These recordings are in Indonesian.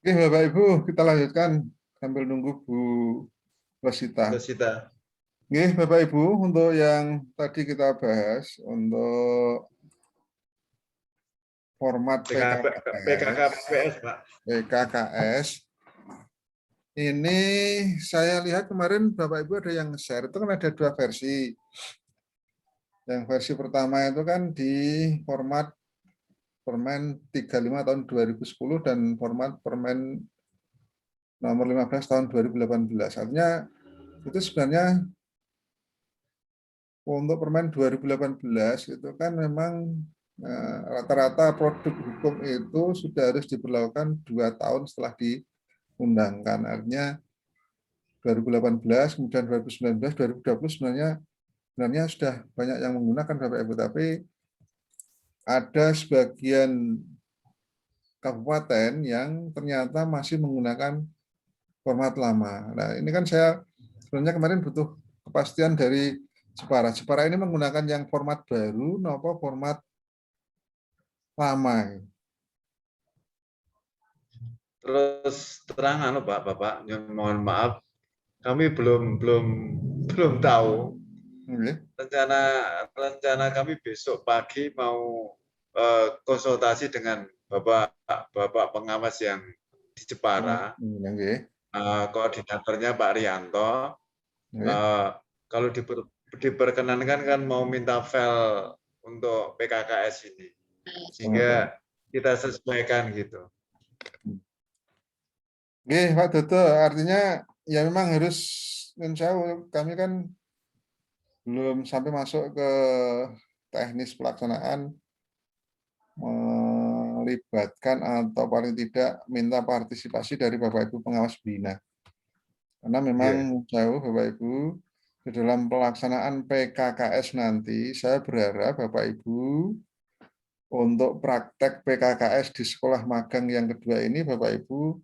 Oke, Bapak Ibu, kita lanjutkan sambil nunggu Bu Rosita. Rosita. Oke, Bapak Ibu, untuk yang tadi kita bahas untuk format PKKPS, Pak. PKKS, ini saya lihat kemarin Bapak Ibu ada yang share, itu kan ada dua versi. Yang versi pertama itu kan di format Permen 35 tahun 2010 dan format Permen nomor 15 tahun 2018. Artinya itu sebenarnya untuk Permen 2018 itu kan memang rata-rata produk hukum itu sudah harus diberlakukan 2 tahun setelah diundangkan. Artinya 2018, kemudian 2019, 2020 sebenarnya sudah banyak yang menggunakan Bapak Ibu, tapi ada sebagian kabupaten yang ternyata masih menggunakan format lama. Nah, ini kan saya sebenarnya kemarin butuh kepastian dari Jepara. Jepara ini menggunakan yang format baru, nopo format lama. Terus terang Bapak, mohon maaf, kami belum tahu. Okay. Rencana kami besok pagi mau konsultasi dengan Bapak pengawas yang di Jepara, Okay. Koordinatornya Pak Rianto. Okay. Kalau diperkenankan kan mau minta file untuk PKKS ini, sehingga kita sesuaikan gitu. Oke, Pak Dodo, artinya ya memang harus, kami kan belum sampai masuk ke teknis pelaksanaan, melibatkan atau paling tidak minta partisipasi dari Bapak Ibu pengawas bina. Karena memang jauh Bapak Ibu, di dalam pelaksanaan PKKS nanti, saya berharap Bapak Ibu untuk praktek PKKS di sekolah magang yang kedua ini, Bapak Ibu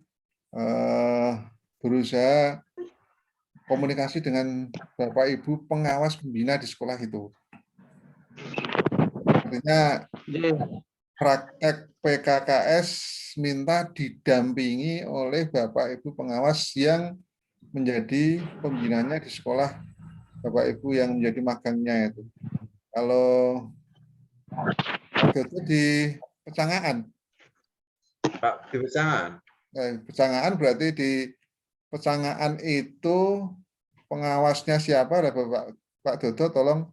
berusaha komunikasi dengan Bapak Ibu pengawas pembina di sekolah itu. Artinya praktek PKKS minta didampingi oleh Bapak Ibu pengawas yang menjadi pembinanya di sekolah Bapak Ibu yang menjadi magangnya itu. Kalau itu di Pecangaan. Pak, di Pecangaan. Pecangaan berarti di Pecangaan itu pengawasnya siapa? Ada Pak Dodo, tolong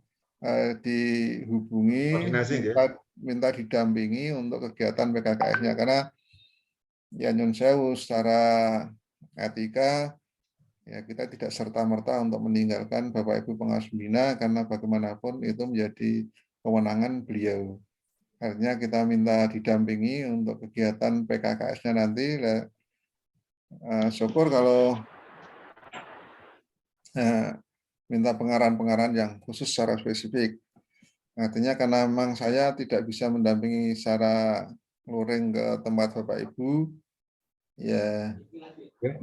dihubungi, minta didampingi untuk kegiatan PKKS-nya, karena ya nyun sewu secara etika ya kita tidak serta-merta untuk meninggalkan Bapak Ibu pengawas pembina, karena bagaimanapun itu menjadi kewenangan beliau. Artinya kita minta didampingi untuk kegiatan PKKS-nya nanti. Syukur kalau minta pengarahan-pengarahan yang khusus secara spesifik. Artinya karena memang saya tidak bisa mendampingi secara luring ke tempat Bapak Ibu, ya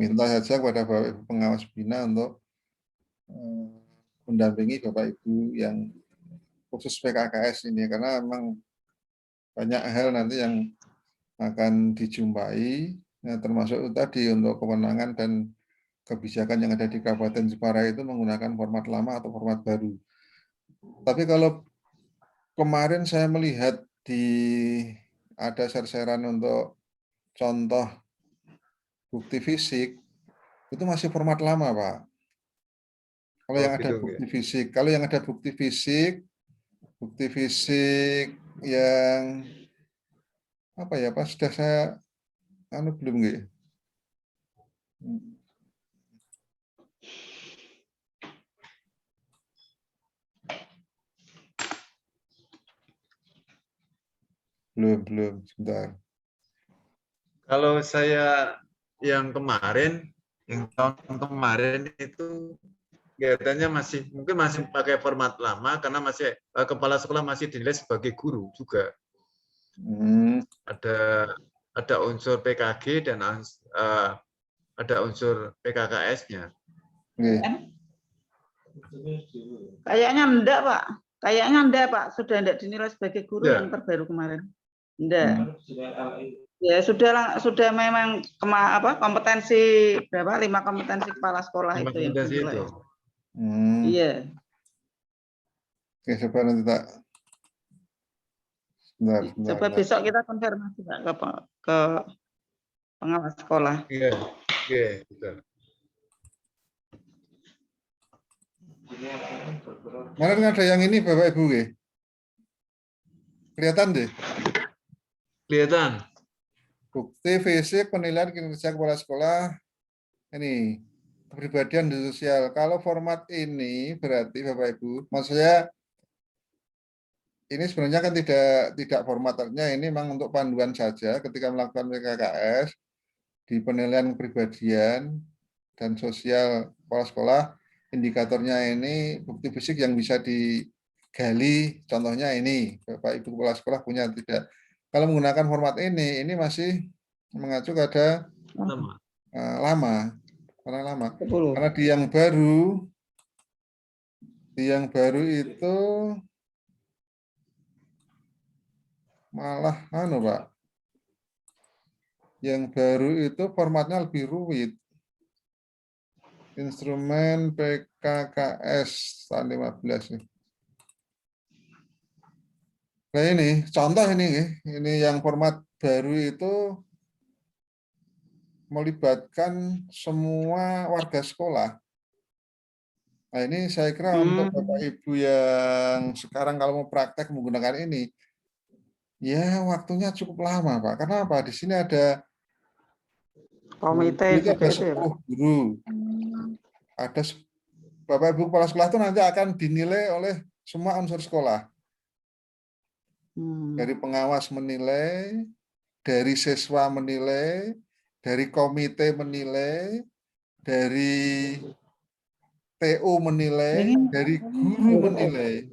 minta saja kepada Bapak Ibu pengawas bina untuk mendampingi Bapak Ibu yang khusus PKKS ini, karena memang banyak hal nanti yang akan dijumpai, ya, termasuk tadi untuk kewenangan dan kebijakan yang ada di Kabupaten Jepara itu menggunakan format lama atau format baru. Tapi kalau kemarin saya melihat ada share-sharean untuk contoh bukti fisik, itu masih format lama, Pak. Kalau yang ada bukti fisik, bukti fisik yang apa ya, Pak, sudah saya belum nggih. Belum, sebentar. Kalau saya yang tahun kemarin itu kelihatannya mungkin masih pakai format lama, karena masih kepala sekolah masih dinilai sebagai guru juga. Ada unsur PKG dan ada unsur PKKS-nya. Kayaknya enggak, Pak. Sudah enggak dinilai sebagai guru yang terbaru kemarin. Enggak. Ya sudah memang kompetensi berapa 5 kompetensi kepala sekolah itu yang Implementasi dinilai. itu. Iya. Oke, coba nanti tak. Coba Bentar. besok kita konfirmasi Pak ke pengawas sekolah. Iya, oke, betul. Kemarin ada yang ini Bapak Ibu, ya? Kelihatan deh. Kelihatan. Bukti fisik penilaian kinerja kepala sekolah ini kepribadian dan sosial. Kalau format ini berarti Bapak Ibu, maksud saya ini sebenarnya kan tidak formaternya, ini memang untuk panduan saja ketika melakukan PKKS di penilaian kepribadian dan sosial kepala sekolah. Indikatornya ini bukti fisik yang bisa digali, contohnya ini Bapak Ibu kepala sekolah punya tidak. Kalau menggunakan format ini masih mengacu pada lama, karena di yang baru itu malah Pak, yang baru itu formatnya lebih rumit. Instrumen PKKS tahun 15 nih. Nah ini contoh ini yang format baru itu melibatkan semua warga sekolah. Nah ini saya kira untuk Bapak Ibu yang sekarang kalau mau praktek menggunakan ini, ya waktunya cukup lama Pak. Kenapa? Di sini ada Komite juga ada itu ya 10 guru. Ada Bapak Ibu kepala sekolah itu nanti akan dinilai oleh semua unsur sekolah. Dari pengawas menilai, dari siswa menilai, dari komite menilai, dari TU menilai, dari guru menilai.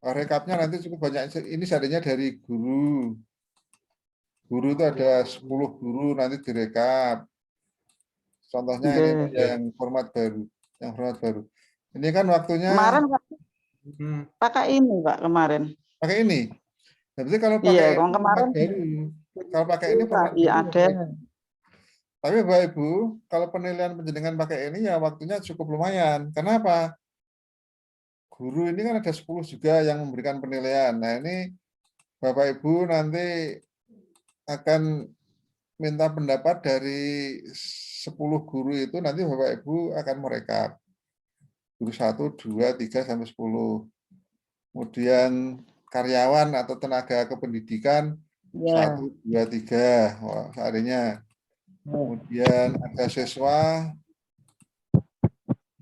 Rekapnya nanti cukup banyak. Ini seadanya dari guru. Guru itu ada 10 guru nanti direkap. Contohnya ini yang format baru. Yang format baru. Ini kan waktunya. Kemarin pakai ini Pak kemarin. Pakai ini. Berarti kalau pakai kemarin format baru. Kalau pakai ini format baru. Ada. Tapi Bapak Ibu, kalau penilaian penjenengan pakai ini ya waktunya cukup lumayan. Kenapa? Guru ini kan ada 10 juga yang memberikan penilaian. Nah ini Bapak Ibu nanti akan minta pendapat dari 10 guru itu, nanti Bapak Ibu akan merekap. Guru 1, 2, 3, sampai 10. Kemudian karyawan atau tenaga kependidikan 1, 2, 3. Wah, seadanya. Kemudian ada siswa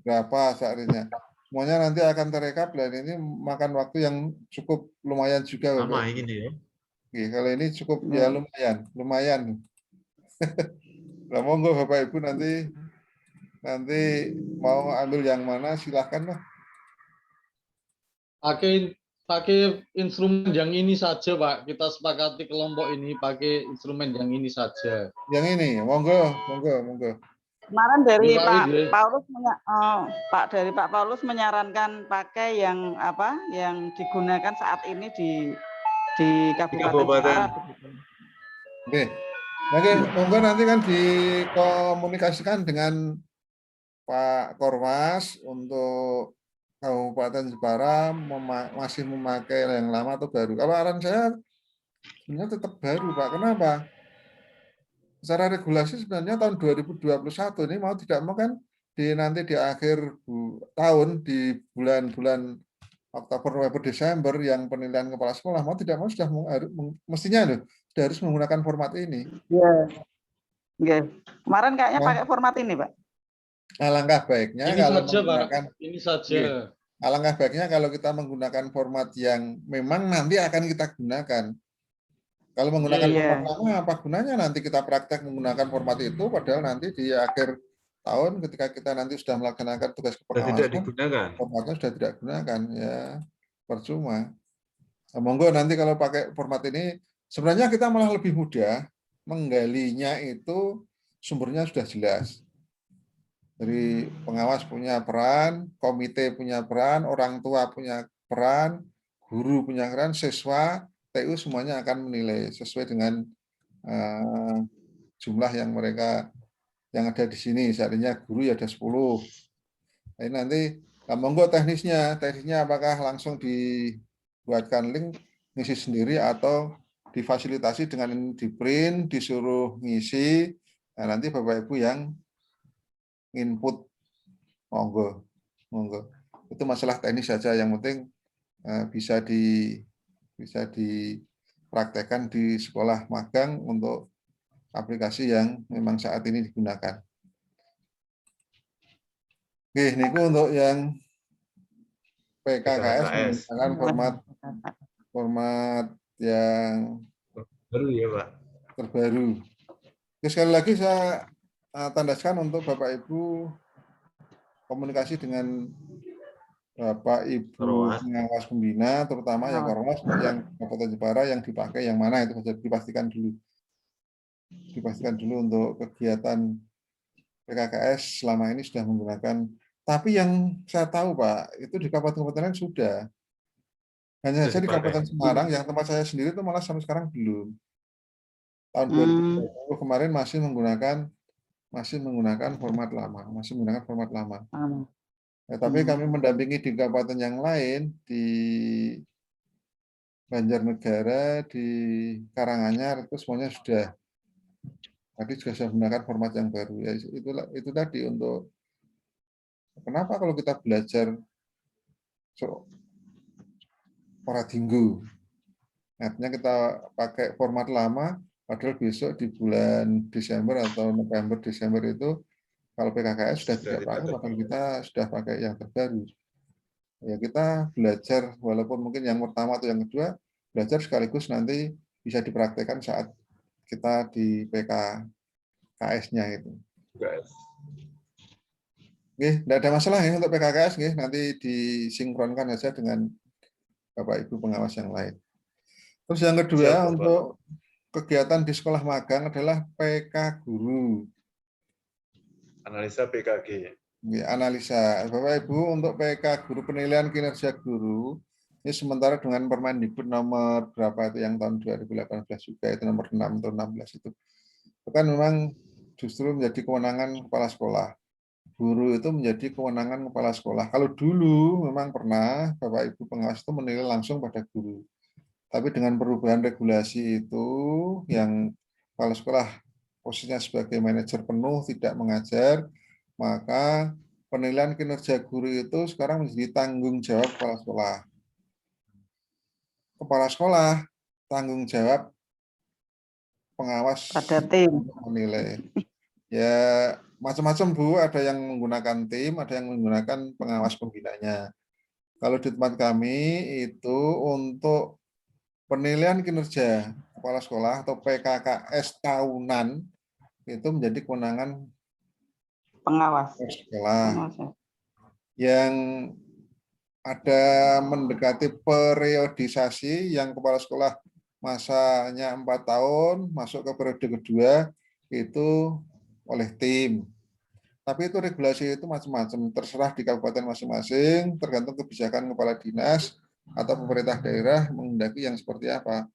berapa seadanya. Semuanya nanti akan terekap dan ini makan waktu yang cukup lumayan juga. Lama ini ya. Oke, kalau ini cukup ya lumayan. Nah, monggo Bapak Ibu nanti mau ambil yang mana silahkan lah. Pakai instrumen yang ini saja Pak. Kita sepakati kelompok ini pakai instrumen yang ini saja. Yang ini, monggo. Kemarin dari Pak Paulus menyarankan pakai yang yang digunakan saat ini di Kabupaten Jepara. Oke, monggo nanti kan dikomunikasikan dengan Pak Korwas untuk Kabupaten Jepara masih memakai yang lama atau baru. Kalau aran saya sebenarnya tetap baru Pak. Kenapa? Secara regulasi sebenarnya tahun 2021 ini mau tidak mau kan nanti di akhir tahun di bulan-bulan Oktober, November, Desember yang penilaian kepala sekolah mau tidak mau sudah mestinya sudah harus menggunakan format ini. Iya. Kemarin kayaknya pakai format ini, Pak. Alangkah baiknya ini kalau saja, menggunakan Pak. Ini saja. Alangkah baiknya kalau kita menggunakan format yang memang nanti akan kita gunakan. Kalau menggunakan format lama, apa gunanya nanti kita praktek menggunakan format itu, padahal nanti di akhir tahun ketika kita nanti sudah melaksanakan tugas kepengawasan, formatnya sudah tidak digunakan, ya percuma. Nah, monggo nanti kalau pakai format ini, sebenarnya kita malah lebih mudah menggalinya itu sumbernya sudah jelas. Dari pengawas punya peran, komite punya peran, orang tua punya peran, guru punya peran, siswa, TU semuanya akan menilai sesuai dengan jumlah yang mereka yang ada di sini. Seandainya guru ya ada 10. Ini nanti monggo teknisnya apakah langsung dibuatkan link ngisi sendiri atau difasilitasi dengan di print, disuruh ngisi. Nah, nanti Bapak Ibu yang input, monggo. Itu masalah teknis saja, yang penting bisa dipraktekkan di sekolah magang untuk aplikasi yang memang saat ini digunakan. Oke, ini untuk yang PKKS menggunakan format yang baru ya Pak. terbaru. Oke, sekali lagi saya tandaskan untuk Bapak Ibu komunikasi dengan Bapak Ibu pengawas pembina, terutama ya Korwas yang Kabupaten Jepara yang dipakai yang mana itu saja dipastikan dulu. Dipastikan dulu untuk kegiatan PKKS selama ini sudah menggunakan. Tapi yang saya tahu Pak, itu di kabupaten lain sudah. Hanya saja di Kabupaten Semarang, yang tempat saya sendiri itu malah sampai sekarang belum. Tahun 2020 kemarin masih menggunakan format lama. Ya, tapi kami mendampingi di kabupaten yang lain, di Banjarnegara, di Karanganyar, itu semuanya sudah. Tadi juga sudah menggunakan format yang baru. Ya, itu tadi untuk kenapa kalau kita belajar Oradinggo, artinya kita pakai format lama, padahal besok di bulan Desember atau November Desember itu kalau PKKS sudah tidak pakai, padahal kita sudah pakai yang terbaru. Ya kita belajar walaupun mungkin yang pertama atau yang kedua belajar sekaligus nanti bisa dipraktekkan saat kita di PKKS-nya itu. Tidak ada masalah ya untuk PKKS, nanti disinkronkan saja dengan Bapak Ibu pengawas yang lain. Terus yang kedua untuk kegiatan di sekolah magang adalah PK Guru. Analisa PKG. Analisa. Bapak Ibu untuk PK Guru, penilaian kinerja guru, ini sementara dengan Permendikbud nomor berapa itu yang tahun 2018 juga, itu nomor 6 atau 16 itu. Itu kan memang justru menjadi kewenangan kepala sekolah. Guru itu menjadi kewenangan kepala sekolah. Kalau dulu memang pernah Bapak Ibu pengawas itu menilai langsung pada guru. Tapi dengan perubahan regulasi itu yang kepala sekolah posisinya sebagai manajer penuh tidak mengajar, maka penilaian kinerja guru itu sekarang menjadi tanggung jawab kepala sekolah. Kepala sekolah tanggung jawab pengawas pada tim menilai. Ya macam-macam Bu, ada yang menggunakan tim, ada yang menggunakan pengawas pembinanya. Kalau di tempat kami itu untuk penilaian kinerja kepala sekolah atau PKKS tahunan itu menjadi kewenangan pengawas sekolah yang ada mendekati periodisasi yang kepala sekolah masanya 4 tahun masuk ke periode kedua itu oleh tim. Tapi itu regulasi itu macam-macam, terserah di kabupaten masing-masing, tergantung kebijakan kepala dinas atau pemerintah daerah menghendaki yang seperti apa.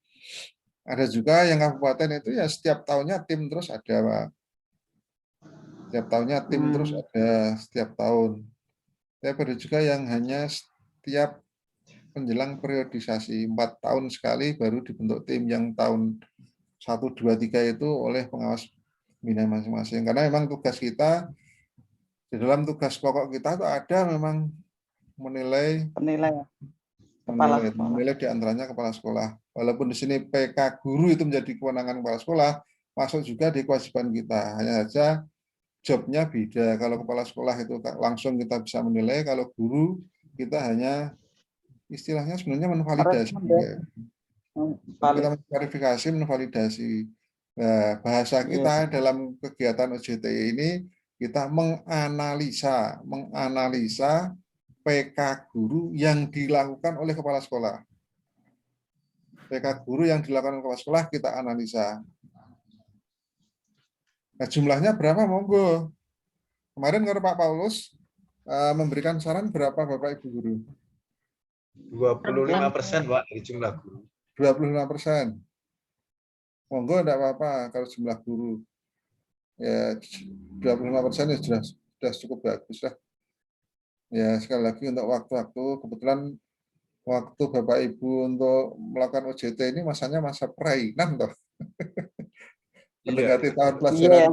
Ada juga yang kabupaten itu ya setiap tahunnya tim terus ada, Pak. Setiap tahunnya tim terus ada setiap tahun. Tapi ada juga yang hanya setiap menjelang periodisasi 4 tahun sekali baru dibentuk tim yang tahun 1, 2, 3 itu oleh pengawas bina masing-masing. Karena memang tugas kita di dalam tugas pokok kita itu ada memang menilai di antaranya kepala sekolah. Walaupun di sini PK guru itu menjadi kewenangan kepala sekolah, masuk juga di kewajiban kita. Hanya saja jobnya beda. Kalau kepala sekolah itu langsung kita bisa menilai, kalau guru kita hanya istilahnya sebenarnya menvalidasi. Kita memverifikasi, menvalidasi. Nah, bahasa kita dalam kegiatan OJT ini kita menganalisa PK guru yang dilakukan oleh kepala sekolah. PK guru yang dilakukan oleh kepala sekolah kita analisa. Nah, jumlahnya berapa monggo? Kemarin kalau Pak Paulus memberikan saran berapa Bapak Ibu guru? 25% Pak dari jumlah guru. 25%. Monggo enggak apa-apa kalau jumlah guru. Ya 25% ya sudah cukup bagus lah. Ya sekali lagi untuk waktu-waktu, kebetulan waktu Bapak Ibu untuk melakukan OJT ini masanya masa perainan toh. Mendekati tahun pelajaran,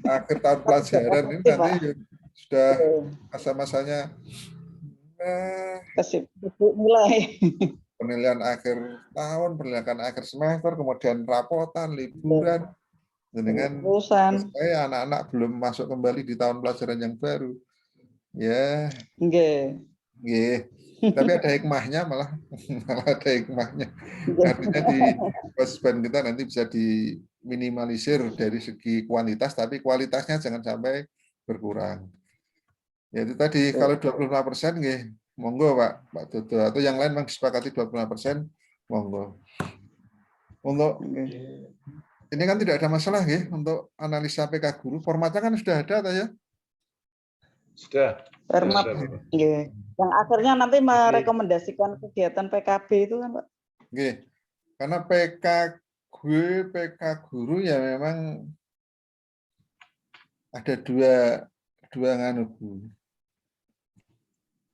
akhir tahun pelajaran ini nanti sudah masa-masanya mulai penilaian akhir tahun, penilaian akhir semester, kemudian rapotan, liburan, dengan selesai anak-anak belum masuk kembali di tahun pelajaran yang baru. Ya, tapi ada hikmahnya malah ada hikmahnya. Artinya di Posban kita nanti bisa diminimalisir dari segi kuantitas, tapi kualitasnya jangan sampai berkurang. Ya itu tadi kalau 25%, monggo Pak Dodo, atau yang lain memang disepakati 25%, monggo. Untuk ini kan tidak ada masalah untuk analisa PK guru, formatnya kan sudah ada atau ya? Sudah. Format. Yang akhirnya nanti merekomendasikan kegiatan PKB itu kan Pak? Karena PK guru ya memang ada dua nganu Bu.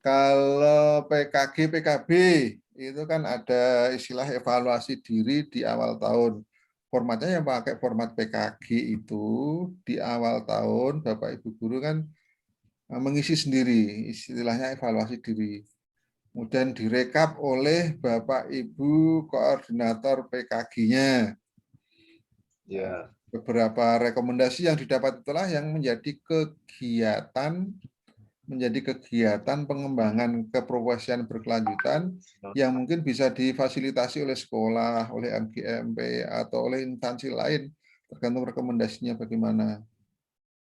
Kalau PKB itu kan ada istilah evaluasi diri di awal tahun. Formatnya yang pakai format PKG itu di awal tahun Bapak Ibu guru kan mengisi sendiri, istilahnya evaluasi diri. Kemudian direkap oleh Bapak Ibu koordinator PKG-nya. Ya. Beberapa rekomendasi yang didapat itulah yang menjadi kegiatan pengembangan keprofesian berkelanjutan yang mungkin bisa difasilitasi oleh sekolah, oleh MGMP, atau oleh instansi lain, tergantung rekomendasinya bagaimana.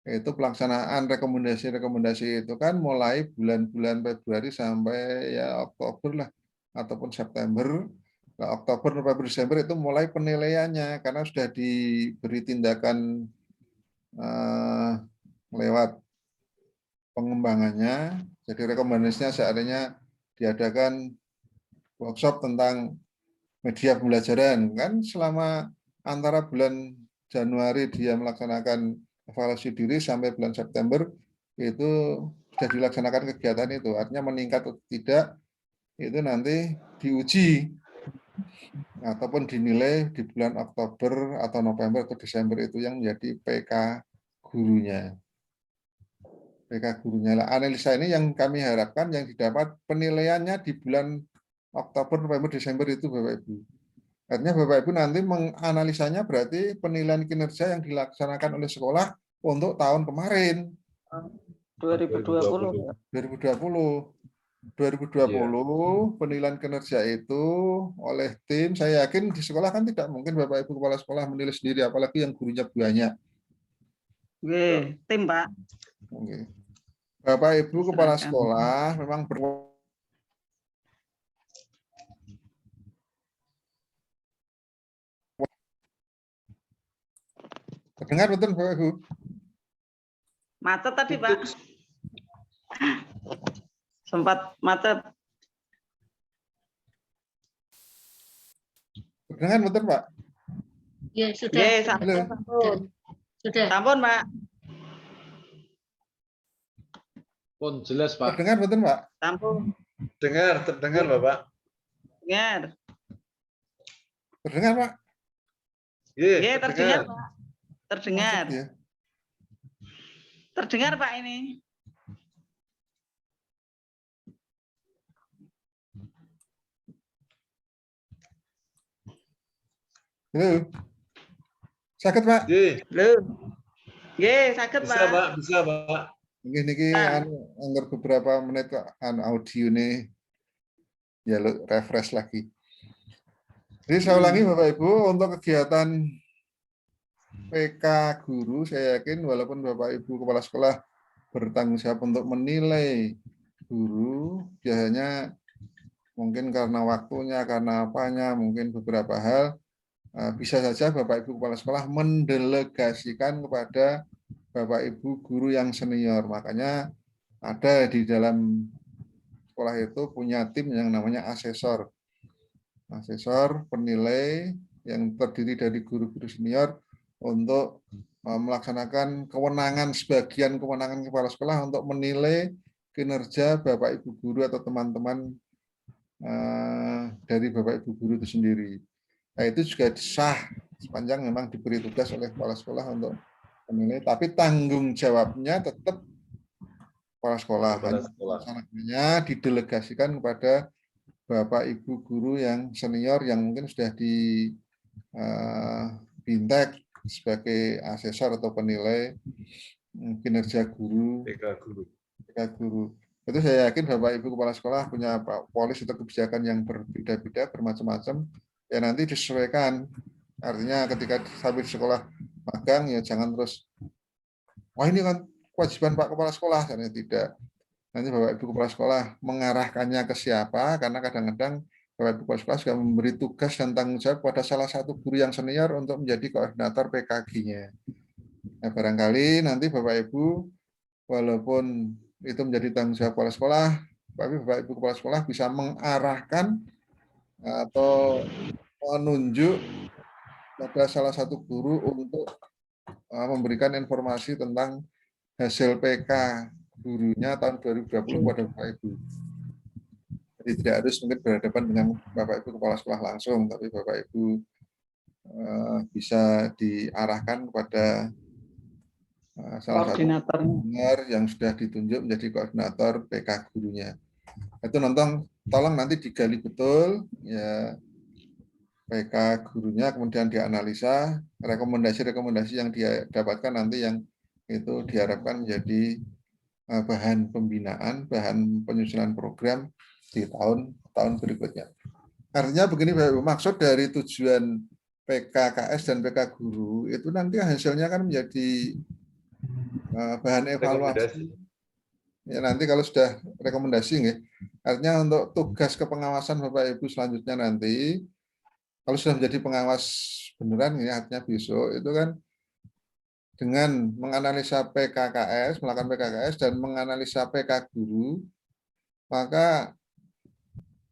Itu pelaksanaan rekomendasi-rekomendasi itu kan mulai bulan-bulan Februari sampai ya Oktober lah, ataupun September. Nah, Oktober, November, Desember itu mulai penilaiannya, karena sudah diberi tindakan lewat pengembangannya. Jadi rekomendasinya seandainya diadakan workshop tentang media pembelajaran, kan selama antara bulan Januari dia melaksanakan evaluasi diri sampai bulan September itu sudah dilaksanakan kegiatan itu, artinya meningkat atau tidak itu nanti diuji ataupun dinilai di bulan Oktober atau November atau Desember, itu yang menjadi PK gurunya. Analisa ini yang kami harapkan yang didapat penilaiannya di bulan Oktober, November, Desember itu Bapak Ibu. Artinya Bapak Ibu nanti menganalisanya berarti penilaian kinerja yang dilaksanakan oleh sekolah untuk tahun kemarin. 2020. 2020 penilaian kinerja itu oleh tim, saya yakin di sekolah kan tidak mungkin Bapak Ibu kepala sekolah menilai sendiri, apalagi yang gurunya banyak. Tim Pak. Bapak Ibu kepala sekolah memang terdengar betul Bapak Ibu? Macet tadi Pak. Sempat macet. Terdengar betul Pak? Ya sudah. Sampun. Sudah. Sampun Pak. Pun jelas Pak. Terdengar betul Pak? Sampun. Terdengar Bapak. Dengar. Terdengar Pak? Iya, terdengar Pak. Terdengar. Ya. Terdengar Pak ini. Halo. Sakit Pak? Sakit Bisa Pak, bisa Pak. Niki anggar beberapa menit audio nih ya refresh lagi. Jadi saya ulangi Bapak Ibu, untuk kegiatan PK guru saya yakin walaupun Bapak Ibu kepala sekolah bertanggung jawab untuk menilai guru, biasanya mungkin karena waktunya, karena apanya, mungkin beberapa hal bisa saja Bapak Ibu kepala sekolah mendelegasikan kepada Bapak Ibu guru yang senior. Makanya ada di dalam sekolah itu punya tim yang namanya asesor. asesor, penilai yang terdiri dari guru-guru senior untuk melaksanakan kewenangan, sebagian kewenangan kepala sekolah untuk menilai kinerja Bapak Ibu guru atau teman-teman dari Bapak Ibu guru itu sendiri. Nah, itu juga sah sepanjang memang diberi tugas oleh kepala sekolah untuk menilai, tapi tanggung jawabnya tetap kepala sekolah. Hanya didelegasikan kepada Bapak Ibu guru yang senior yang mungkin sudah di Bintek sebagai asesor atau penilai kinerja guru. PK guru. Itu saya yakin Bapak Ibu kepala sekolah punya polis atau kebijakan yang berbeda-beda, bermacam-macam. Ya nanti disesuaikan. Artinya ketika sampai di sekolah magang ya jangan terus, wah ini kan kewajiban Pak Kepala Sekolah, karena tidak. Nanti Bapak Ibu Kepala Sekolah mengarahkannya ke siapa, karena kadang-kadang Bapak Ibu Kepala Sekolah juga memberi tugas dan tanggung jawab pada salah satu guru yang senior untuk menjadi koordinator PKG-nya. Nah, barangkali nanti Bapak Ibu, walaupun itu menjadi tanggung jawab kepala sekolah, tapi Bapak Ibu Kepala Sekolah bisa mengarahkan atau menunjuk pada salah satu guru untuk memberikan informasi tentang hasil PK gurunya tahun 2020 pada Bapak Ibu. Jadi tidak harus mungkin berhadapan dengan Bapak Ibu Kepala Sekolah langsung, tapi Bapak Ibu bisa diarahkan kepada salah satu koordinator yang sudah ditunjuk menjadi koordinator PK gurunya. Itu tolong nanti digali betul ya PK gurunya, kemudian dianalisa rekomendasi-rekomendasi yang dia dapatkan nanti yang itu diharapkan menjadi bahan pembinaan, bahan penyusunan program di tahun berikutnya. Artinya begini Bapak Ibu, maksud dari tujuan PKKS dan PK guru itu nanti hasilnya kan menjadi bahan evaluasi. Ya nanti kalau sudah rekomendasi nih, artinya untuk tugas kepengawasan Bapak Ibu selanjutnya nanti, kalau sudah menjadi pengawas beneran ini artinya besok itu kan dengan menganalisa PKKS, melakukan PKKS dan menganalisa PK guru, maka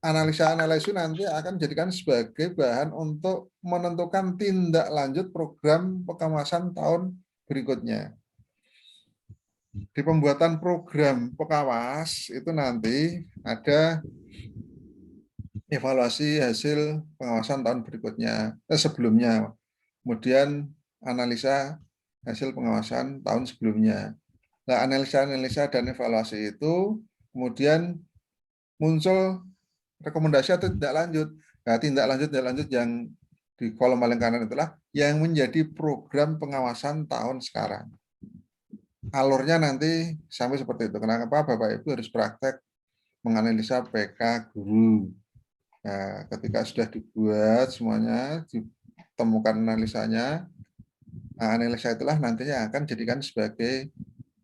analisa-analisa nanti akan dijadikan sebagai bahan untuk menentukan tindak lanjut program pengawasan tahun berikutnya. Di pembuatan program pengawas itu nanti ada evaluasi hasil pengawasan tahun berikutnya, sebelumnya. Kemudian analisa hasil pengawasan tahun sebelumnya. Nah, analisa-analisa dan evaluasi itu kemudian muncul rekomendasi atau tindak lanjut. Nah, tindak lanjut yang di kolom paling kanan itulah yang menjadi program pengawasan tahun sekarang. Alurnya nanti sampai seperti itu. Kenapa Bapak Ibu harus praktek menganalisa PK guru? Nah, ketika sudah dibuat semuanya, ditemukan analisanya, nah, analisa itulah nantinya akan jadikan sebagai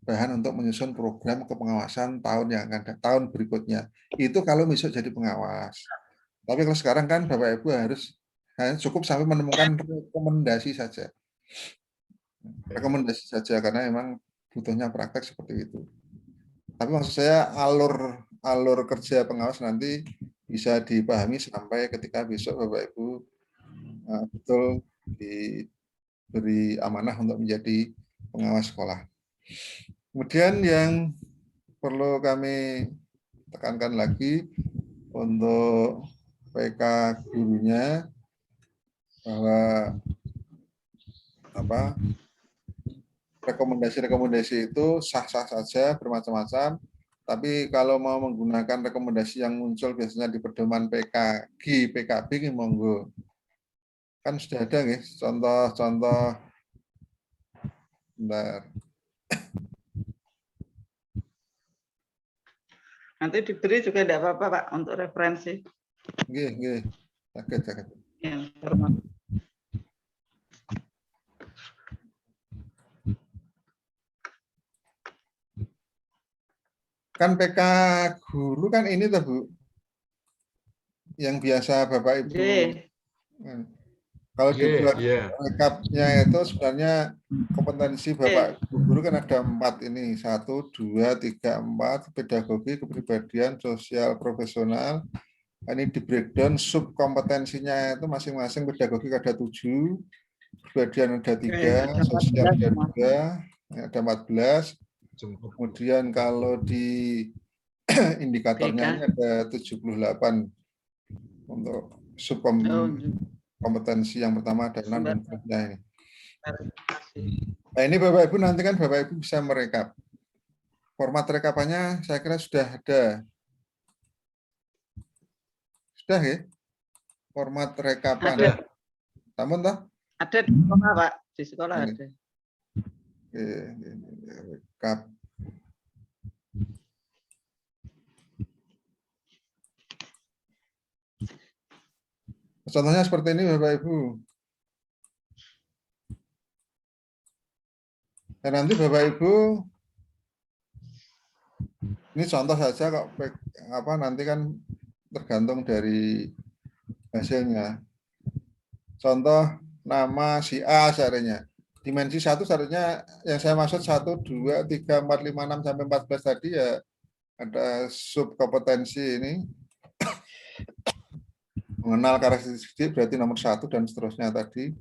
bahan untuk menyusun program kepengawasan tahun yang akan datang, tahun berikutnya. Itu kalau besok jadi pengawas. Tapi kalau sekarang kan Bapak Ibu harus cukup sampai menemukan rekomendasi saja. Rekomendasi saja karena memang butuhnya praktek seperti itu. Tapi maksud saya alur kerja pengawas nanti bisa dipahami sampai ketika besok Bapak Ibu betul diberi amanah untuk menjadi pengawas sekolah. Kemudian yang perlu kami tekankan lagi untuk PK gurunya bahwa rekomendasi-rekomendasi itu sah-sah saja, bermacam-macam. Tapi kalau mau menggunakan rekomendasi yang muncul biasanya di pedoman PKG, PKB, monggo. Kan sudah ada nih contoh-contoh. Bentar. Nanti diberi juga tidak apa-apa Pak untuk referensi. Nggih. Sakit. Ya, hormat. Kan PK guru kan ini tuh Bu, yang biasa Bapak Ibu. Kalau dibuat rekapnya itu sebenarnya kompetensi Bapak Ibu guru kan ada 4 ini, 1, 2, 3, 4, pedagogi, kepribadian, sosial, profesional, Ini di breakdown sub kompetensinya itu masing-masing pedagogik ada 7, perbedaan ada 3, Ada sosial 14 ada Mas. 2, ada 14. Jemput. Kemudian kalau di indikatornya ini ada 78 untuk sub kompetensi yang pertama ada 6 dan seterusnya ini. Nah ini Bapak Ibu nanti kan Bapak Ibu bisa merekap. Format rekapannya saya kira sudah ada. Sudah ya? Format rekapan. Ada. Namun toh? Ada di sekolah Pak, di sekolah Ini. ada. Oke, rekap. Contohnya seperti ini Bapak Ibu. Dan nanti Bapak Ibu, ini contoh saja kok, apa nanti kan tergantung dari hasilnya. Contoh nama si A seharusnya. Dimensi 1 seharusnya yang saya maksud 1, 2, 3, 4, 5, 6 sampai 14 tadi ya ada sub kompetensi ini. Mengenal karakteristik berarti nomor 1 dan seterusnya tadi.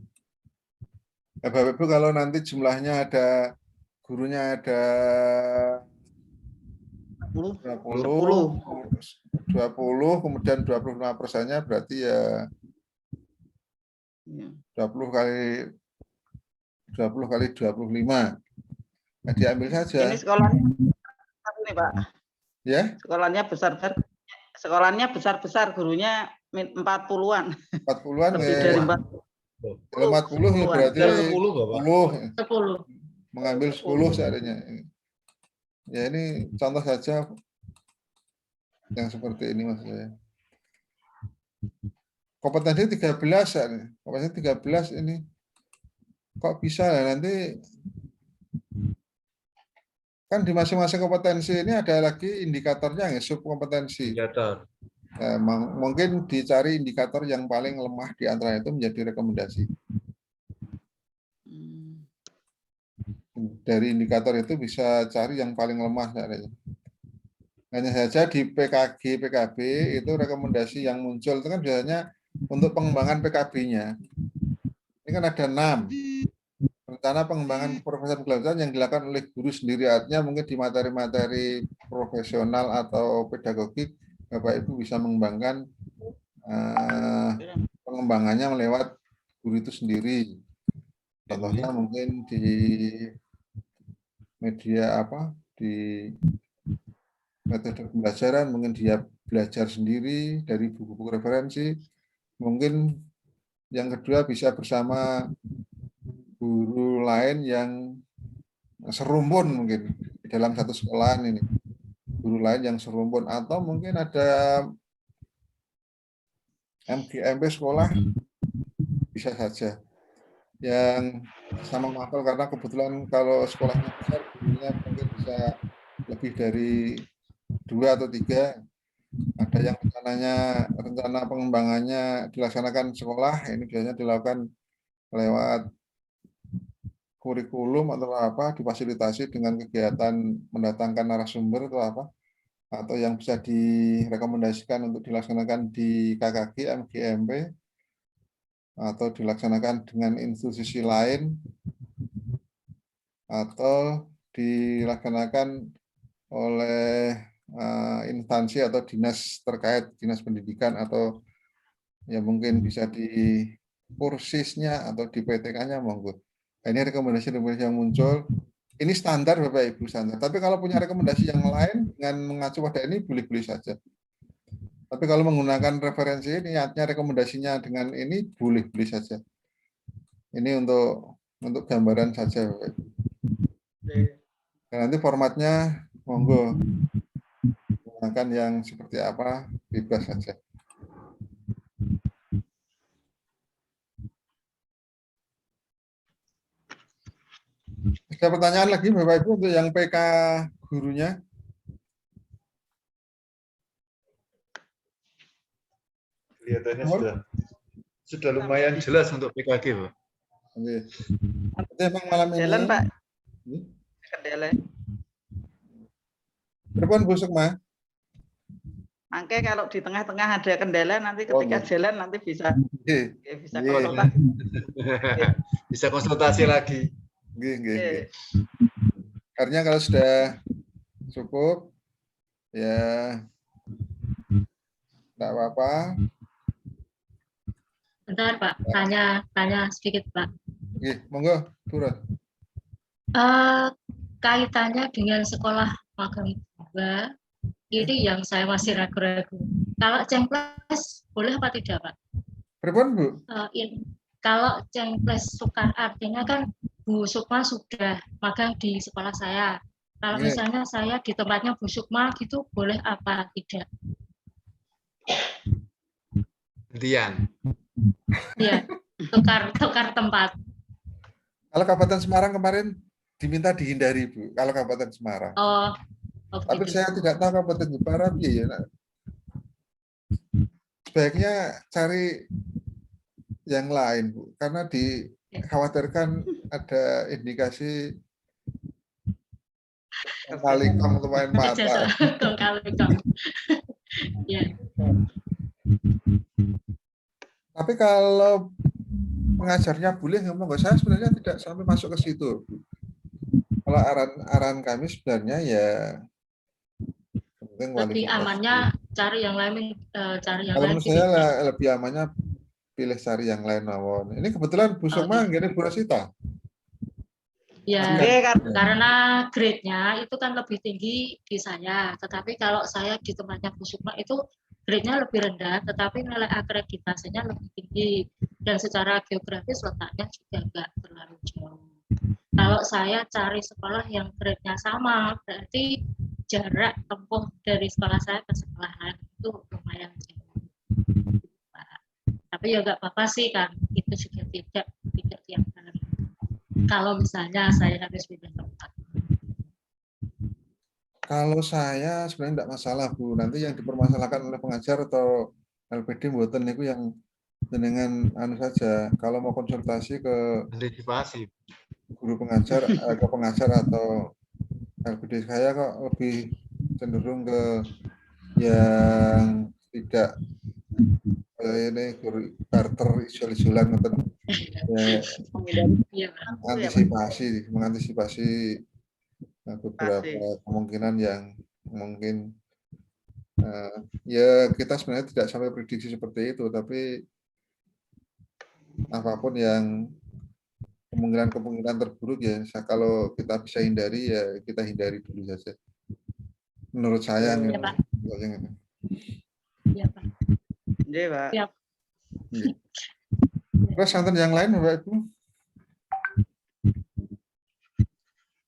Ya, Bapak Ibu kalau nanti jumlahnya ada gurunya ada 20, kemudian 25%-nya berarti ya 20 kali 25. Nah, diambil saja. Ini sekolahnya besar nih Pak. Ya, Sekolahnya besar-besar. Sekolahnya besar-besar, gurunya 40-an. 40-an Lebih ya. dari 40 ya berarti 10 Bapak. 10. 10. Mengambil 10 seharusnya. Ya ini contoh saja yang seperti ini maksud saya. Kompetensi 13 ya. Kompetensi 13 ini kok bisa ya nanti kan di masing-masing kompetensi ini ada lagi indikatornya ya, subkompetensi. Indikator. Nah, mungkin dicari indikator yang paling lemah di antara itu menjadi rekomendasi. Dari indikator itu bisa cari yang paling lemah. Hanya saja di PKG, PKB itu rekomendasi yang muncul itu kan biasanya untuk pengembangan PKB-nya. Ini kan ada 6. Rencana pengembangan profesional belajar yang dilakukan oleh guru sendiri, artinya mungkin di materi-materi profesional atau pedagogik, Bapak Ibu bisa mengembangkan pengembangannya melewat guru itu sendiri. Contohnya mungkin di media apa, di metode pembelajaran, mungkin dia belajar sendiri dari buku-buku referensi. Mungkin yang kedua bisa bersama guru lain yang serumpun mungkin di dalam satu sekolahan ini. Guru lain yang serumpun atau mungkin ada MGMP sekolah bisa saja yang sama mapel karena kebetulan kalau sekolahnya besar gurunya mungkin bisa lebih dari 2 atau 3. Ada yang rencana pengembangannya dilaksanakan sekolah, ini biasanya dilakukan lewat kurikulum atau apa, difasilitasi dengan kegiatan mendatangkan narasumber atau apa, atau yang bisa direkomendasikan untuk dilaksanakan di KKG, MGMP, atau dilaksanakan dengan institusi lain, atau dilaksanakan oleh instansi atau dinas terkait, dinas pendidikan, atau ya mungkin bisa di kursisnya atau di PTK-nya monggo. Nah, ini rekomendasi-rekomendasi yang muncul. Ini standar Bapak Ibu, standar. Tapi kalau punya rekomendasi yang lain dengan mengacu pada ini boleh-boleh saja. Tapi kalau menggunakan referensi ini, niatnya rekomendasinya dengan ini boleh-boleh saja. Ini untuk gambaran saja Bapak Ibu. Dan nanti formatnya monggo gunakan yang seperti apa, bebas saja. Ada pertanyaan lagi Bapak Ibu untuk yang PK gurunya? Kelihatannya sudah lumayan jelas untuk PKG, Pak. Oke. Jadi emang malam ini. Jalan Pak. Kendala. Berapaan Bu Sukma? Mangke kalau di tengah-tengah ada kendala nanti ketika jalan nanti bisa Nggih, konsultasi. Bisa konsultasi lagi. nggih. Artinya kalau sudah cukup, ya enggak apa-apa. Bentar Pak, tanya sedikit Pak. Nggih, monggo, Turun. Kaitannya dengan sekolah magang 2, ini yang saya masih ragu-ragu. Kalau Cengples boleh apa tidak Pak? Pripun, Bu? Kalau Cengples Sukar artinya kan Bu Sukma sudah magang di sekolah saya. Kalau misalnya saya di tempatnya Bu Sukma gitu boleh apa tidak? Dian. Iya, tukar tempat. Kalau Kabupaten Semarang kemarin diminta dihindari, Bu. Kalau Kabupaten Semarang. Oh Tapi gitu. saya tidak tahu Kabupaten Jepara, ya. Sebaiknya cari yang lain, Bu. Karena dikhawatirkan ada indikasi kali-kali main mata. Ya. Tapi kalau pengajarnya boleh ngomong, saya sebenarnya tidak sampai masuk ke situ. Kalau arahan kami sebenarnya ya lebih amannya cari yang lain, kalau menurut saya lebih amannya pilih cari yang lain mawon. Ini kebetulan Bu Sukma nggih Bu Rosita. Ya, karena grade-nya itu kan lebih tinggi di saya. Tetapi kalau saya di tempatnya Bu Sukma itu grade-nya lebih rendah, tetapi nilai akreditasinya lebih tinggi. Dan secara geografis letaknya juga enggak terlalu jauh. Kalau saya cari sekolah yang grade-nya sama, berarti jarak tempuh dari sekolah saya ke sekolah lain itu lumayan jauh. Tapi ya enggak apa-apa sih kan, itu juga tidak tiap hari. Kalau misalnya saya habis pindah tempat. Kalau saya sebenarnya tidak masalah, Bu. Nanti yang dipermasalahkan oleh pengajar atau LPD mboten niku yang dengan saja. Kalau mau konsultasi ke antisipasi guru pengajar, ke pengajar atau LPD saya kok lebih cenderung ke yang tidak ini guru barter isul-isulan atau mengantisipasi beberapa kemungkinan yang mungkin ya kita sebenarnya tidak sampai prediksi seperti itu, tapi apapun yang kemungkinan terburuk ya kalau kita bisa hindari ya kita hindari dulu saja. Menurut saya ya, Pak. Ya, Pak. Iya, Pak. Ya. Terus santan yang lain Bapak Ibu?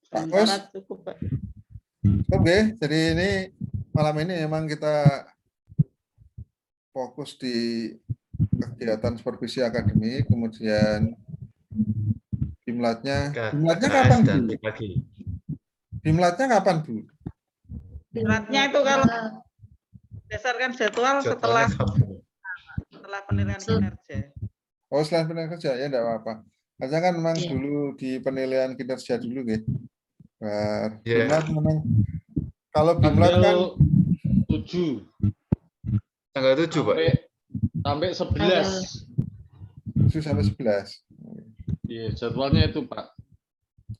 Pak Kus? Cukup, Pak. Oke, jadi ini malam ini memang kita fokus di kegiatan supervisi akademik, kemudian Bimlatnya kapan, Bu? Bimlatnya kapan, Bu? Bimlatnya itu kalau berdasarkan jadwal setelah penilaian kinerja. Oh, setelah penilaian kinerja ya enggak apa-apa. Karena kan memang dulu di penilaian kinerja dulu nggih. Bimlat memang kalau Bimlat kan 7. Tanggal 7, Pak. Sampai 11. 7 sampai 11. Iya, jadwalnya itu, Pak.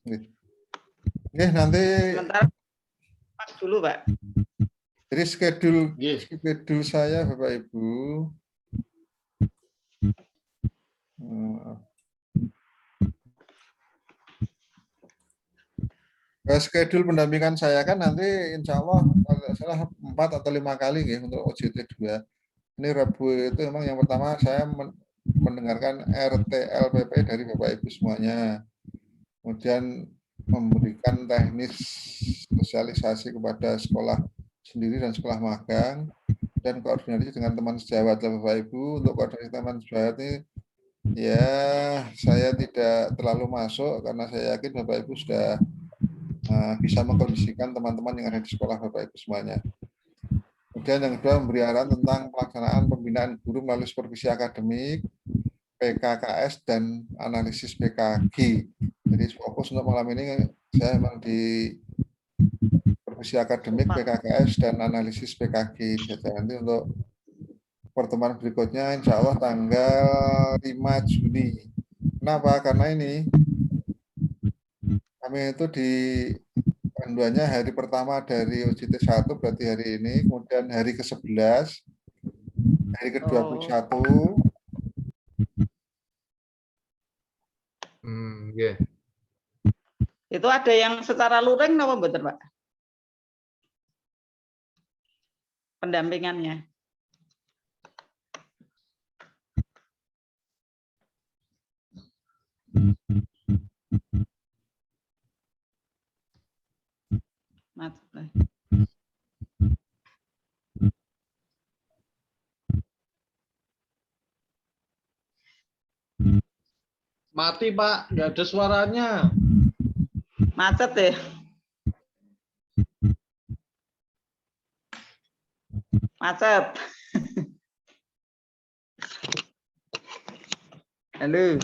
Oke, nanti sementara pas dulu, Pak. Jadi schedule saya Bapak Ibu schedule pendampingan saya kan nanti insya Allah salah 4 atau 5 kali ya untuk OJT 2. Ini Rabu itu memang yang pertama saya mendengarkan RTLPP dari Bapak Ibu semuanya. Kemudian memberikan teknis sosialisasi kepada sekolah sendiri dan sekolah magang dan koordinasi dengan teman sejawat Bapak Ibu. Untuk koordinasi teman sejawat ini ya saya tidak terlalu masuk karena saya yakin Bapak Ibu sudah bisa mengkondisikan teman-teman yang ada di sekolah Bapak Ibu semuanya. Kemudian yang kedua memberi arahan tentang pelaksanaan pembinaan guru melalui supervisi akademik, PKKS dan analisis PKG. Jadi fokus untuk malam ini saya memang di revisi akademik PKKS dan analisis PKG. Jadi nanti untuk pertemuan berikutnya insya Allah tanggal 5 Juni. Kenapa? Karena ini kami itu di panduannya hari pertama dari UJT 1 berarti hari ini, kemudian hari ke-11, hari ke-21, Yeah. Itu ada yang secara luring apa mboten, Pak? Pendampingannya. Mati Pak, nggak ada suaranya. Macet ya. Macet. Halo.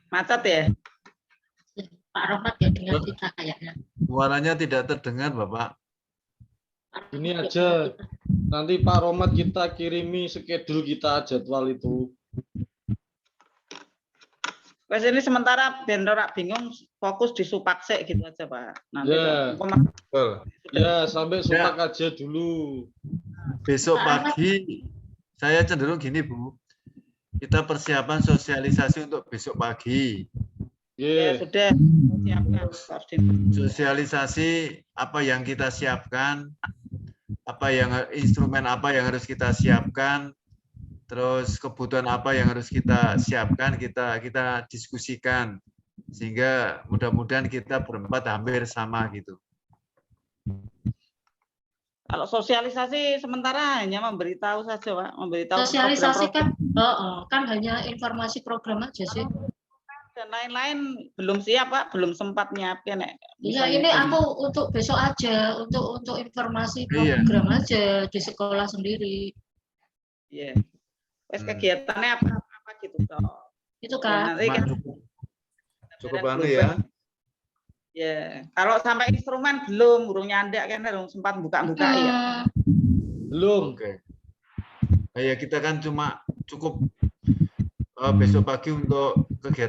Macet ya? Pak Rohmat ya dengar kita kayaknya. Suaranya tidak terdengar, Bapak. Ini aja, nanti Pak Rohmat kita kirimi schedule kita jadwal itu. Wes ini sementara ben ora bingung, fokus di Supakse gitu aja Pak. Nanti Ya. Betul. Ya, sampai Supak aja dulu. Besok pagi, saya cenderung gini, Bu. Kita persiapan sosialisasi untuk besok pagi. Ya Yeah. sudah siapkan koordinasi. Sosialisasi apa yang kita siapkan, instrumen apa yang harus kita siapkan, terus kebutuhan apa yang harus kita siapkan, kita diskusikan sehingga mudah-mudahan kita berempat hampir sama gitu. Kalau sosialisasi sementara hanya memberitahu saja Pak, memberitahu Sosialisasi program-program. kan hanya informasi program aja sih. Dan lain-lain belum siap Pak, belum sempat nyiapin. Iya, ini aku untuk besok aja, untuk informasi program aja di sekolah sendiri. Iya. Wes kegiatannya apa gitu toh. Itu kan. Ya, nanti Cukup anu ya. Ya, kalau sampai instrumen belum nyandak kan belum sempat buka-buka ya. Belum. Oke. Ya kita kan cukup besok pagi untuk kegiatan